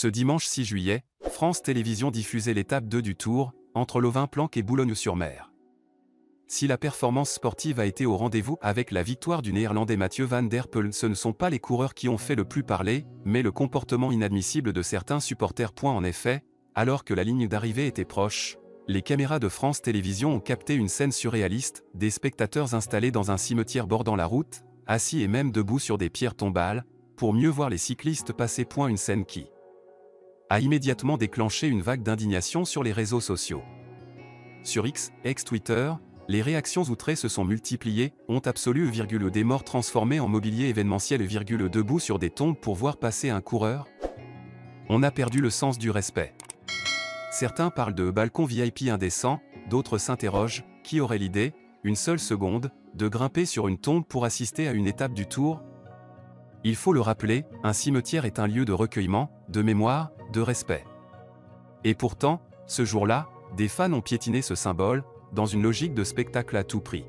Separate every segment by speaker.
Speaker 1: Ce dimanche 6 juillet, France Télévisions diffusait l'étape 2 du Tour, entre Levain-Planck et Boulogne-sur-Mer. Si la performance sportive a été au rendez-vous avec la victoire du Néerlandais Mathieu van der Poel, ce ne sont pas les coureurs qui ont fait le plus parler, mais le comportement inadmissible de certains supporters. En effet, alors que la ligne d'arrivée était proche, les caméras de France Télévisions ont capté une scène surréaliste, des spectateurs installés dans un cimetière bordant la route, assis et même debout sur des pierres tombales, pour mieux voir les cyclistes passer. Une scène qui a immédiatement déclenché une vague d'indignation sur les réseaux sociaux. Sur X, ex-Twitter, les réactions outrées se sont multipliées, honte absolue, des morts transformés en mobilier événementiel, debout sur des tombes pour voir passer un coureur. On a perdu le sens du respect. Certains parlent de balcon VIP indécent, d'autres s'interrogent, qui aurait l'idée, une seule seconde, de grimper sur une tombe pour assister à une étape du Tour? Il faut le rappeler, un cimetière est un lieu de recueillement, de mémoire, de respect. Et pourtant, ce jour-là, des fans ont piétiné ce symbole, dans une logique de spectacle à tout prix.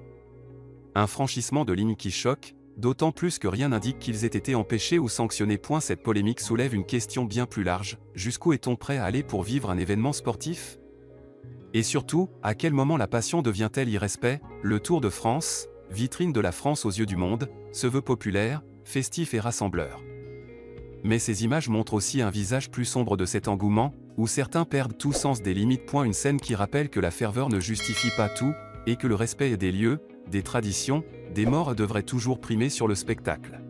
Speaker 1: Un franchissement de ligne qui choque, d'autant plus que rien n'indique qu'ils aient été empêchés ou sanctionnés. Cette polémique soulève une question bien plus large: jusqu'où est-on prêt à aller pour vivre un événement sportif? Et surtout, à quel moment la passion devient-elle irrespect? Le Tour de France, vitrine de la France aux yeux du monde, se veut populaire, festif et rassembleur. Mais ces images montrent aussi un visage plus sombre de cet engouement, où certains perdent tout sens des limites. Une scène qui rappelle que la ferveur ne justifie pas tout, et que le respect des lieux, des traditions, des morts devrait toujours primer sur le spectacle.